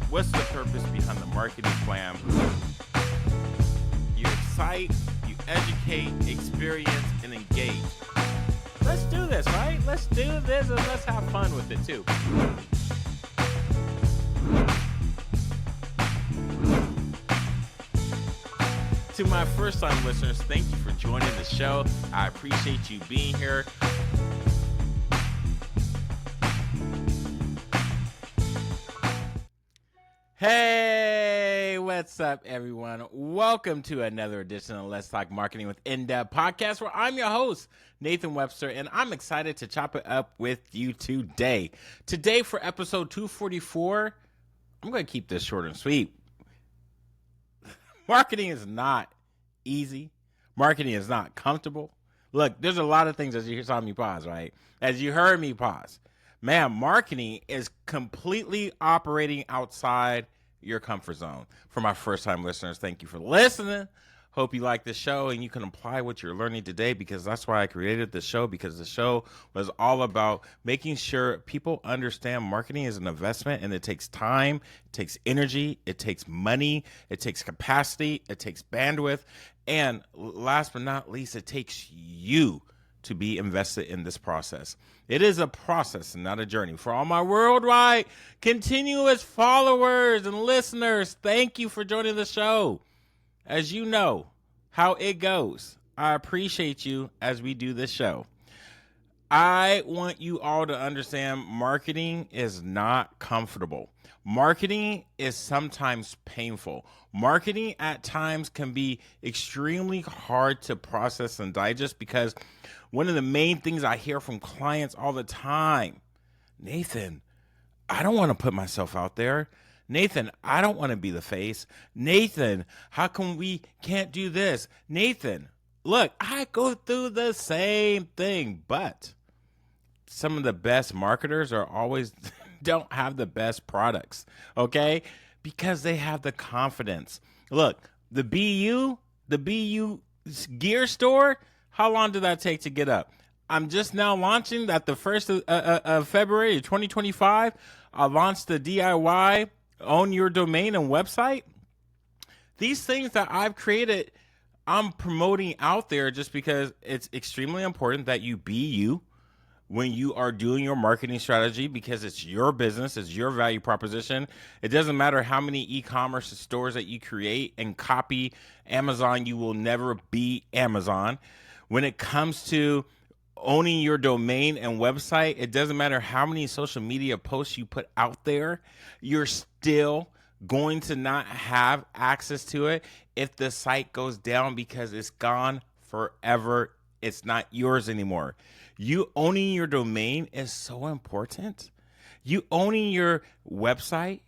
What's the purpose behind the marketing plan? You excite, you educate, experience, and engage. Let's do this, right? Let's do this and let's have fun with it too. To my first-time listeners, thank you for joining the show. I appreciate you being here. Hey, what's up, everyone? Welcome to another edition of Let's Talk Marketing with In-Depth Podcast, where I'm your host, Nathan Webster, and I'm excited to chop it up with you today. Today, for episode 244, I'm going to keep this short and sweet. Marketing is not easy. Marketing is not comfortable. Look, there's a lot of things as you saw me pause, right? As you heard me pause. Man, marketing is completely operating outside your comfort zone. For my first-time listeners, thank you for listening. Hope you like this show and you can apply what you're learning today, because that's why I created this show, because the show was all about making sure people understand marketing is an investment, and it takes time, it takes energy, it takes money, it takes capacity, it takes bandwidth, and last but not least, it takes you to be invested in this process. It is a process and not a journey. For all my worldwide continuous followers and listeners, thank you for joining the show. As you know how it goes, I appreciate you as we do this show. I want you all to understand marketing is not comfortable. Marketing is sometimes painful. Marketing at times can be extremely hard to process and digest, because one of the main things I hear from clients all the time, Nathan, I don't want to put myself out there. Nathan, I don't want to be the face. Nathan, how come we can't do this? Nathan, look, I go through the same thing, but some of the best marketers are always don't have the best products, okay? Because they have the confidence. Look, the BeYou gear store, how long did that take to get up? I'm just now launching that the 1st of February of 2025. I launched the DIY Own Your Domain and website. These things that I've created, I'm promoting out there just because it's extremely important that you be you when you are doing your marketing strategy, because it's your business, it's your value proposition. It doesn't matter how many e-commerce stores that you create and copy Amazon, you will never be Amazon. When it comes to owning your domain and website, it doesn't matter how many social media posts you put out there, you're still going to not have access to it if the site goes down, because it's gone forever. It's not yours anymore. You owning your domain is so important. You owning your website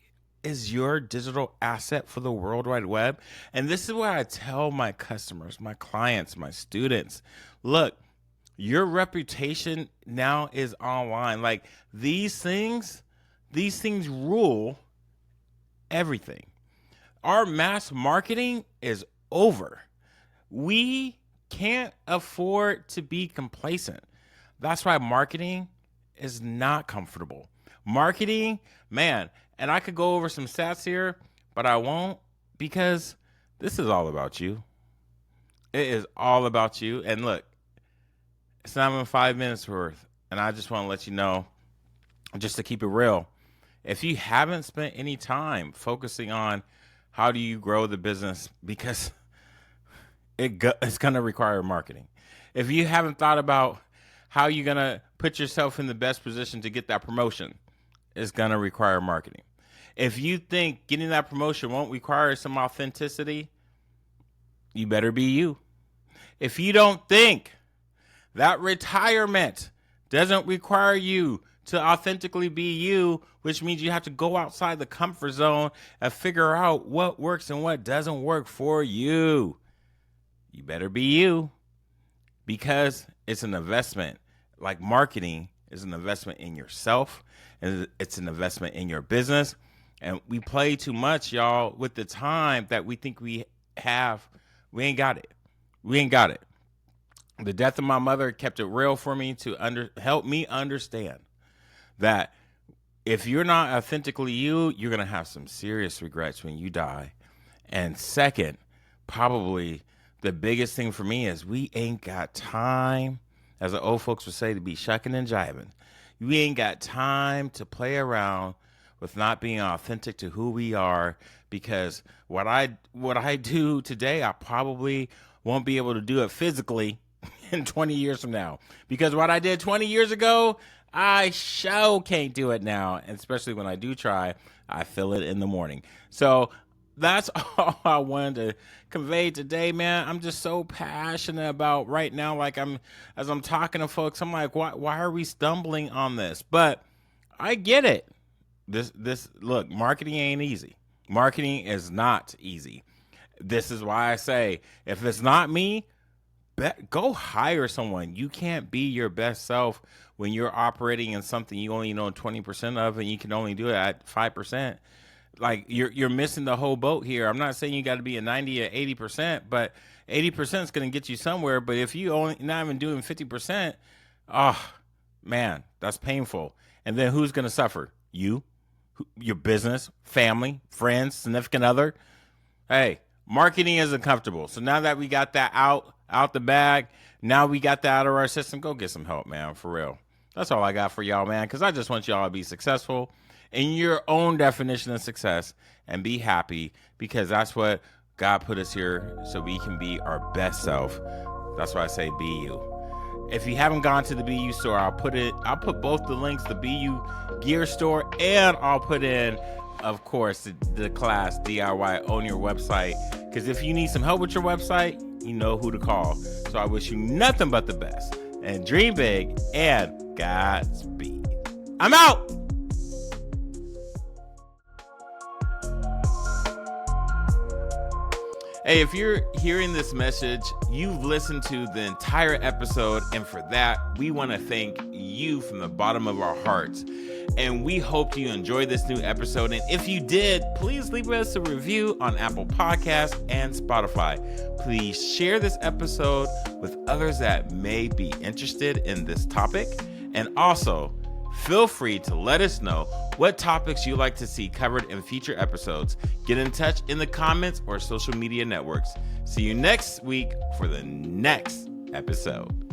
is your digital asset for the World Wide Web. And this is what I tell my customers, my clients, my students. Look, your reputation now is online. Like these things rule everything. Our mass marketing is over. We can't afford to be complacent. That's why marketing is not comfortable. Marketing, man, and I could go over some stats here, but I won't, because this is all about you. It is all about you. And look, it's not even 5 minutes worth. And I just want to let you know, just to keep it real, if you haven't spent any time focusing on how do you grow the business, because it's going to require marketing. If you haven't thought about how you're going to put yourself in the best position to get that promotion, it's going to require marketing. If you think getting that promotion won't require some authenticity, you better be you. If you don't think that retirement doesn't require you to authentically be you, which means you have to go outside the comfort zone and figure out what works and what doesn't work for you, you better be you, because it's an investment. Like marketing is an investment in yourself, and it's an investment in your business. And we play too much, y'all, with the time that we think we have. We ain't got it. We ain't got it. The death of my mother kept it real for me to help me understand that if you're not authentically you, you're going to have some serious regrets when you die. And second, probably the biggest thing for me is we ain't got time, as the old folks would say, to be shucking and jiving. We ain't got time to play around with not being authentic to who we are, because what I do today, I probably won't be able to do it physically in 20 years from now. Because what I did 20 years ago, I sure can't do it now. And especially when I do try, I feel it in the morning. So that's all I wanted to convey today, man. I'm just so passionate about right now. Like as I'm talking to folks, I'm like, why are we stumbling on this? But I get it. Look, marketing ain't easy. Marketing is not easy. This is why I say, if it's not me, go hire someone. You can't be your best self when you're operating in something you only know 20% of, and you can only do it at 5%. Like you're missing the whole boat here. I'm not saying you got to be a 90 or 80%, but 80% is going to get you somewhere. But if you only not even doing 50%, oh man, that's painful. And then who's going to suffer? You, your business, family, friends, significant other. Hey, marketing isn't comfortable. So now that we got that out the bag, now we got that out of our system, go get some help, man, for real. That's all I got for y'all, man, because I just want y'all to be successful in your own definition of success and be happy, because that's what God put us here, so we can be our best self. That's why I say be you. If you haven't gone to the BeYou store, I'll put both the links, the BeYou gear store, and I'll put in, of course, the class DIY Own Your Website. Because if you need some help with your website, you know who to call. So I wish you nothing but the best. And dream big, and Godspeed. I'm out! Hey, if you're hearing this message, you've listened to the entire episode, and for that, we want to thank you from the bottom of our hearts. And we hope you enjoyed this new episode. And if you did, please leave us a review on Apple Podcasts and Spotify. Please share this episode with others that may be interested in this topic. And also, feel free to let us know what topics you'd like to see covered in future episodes. Get in touch in the comments or social media networks. See you next week for the next episode.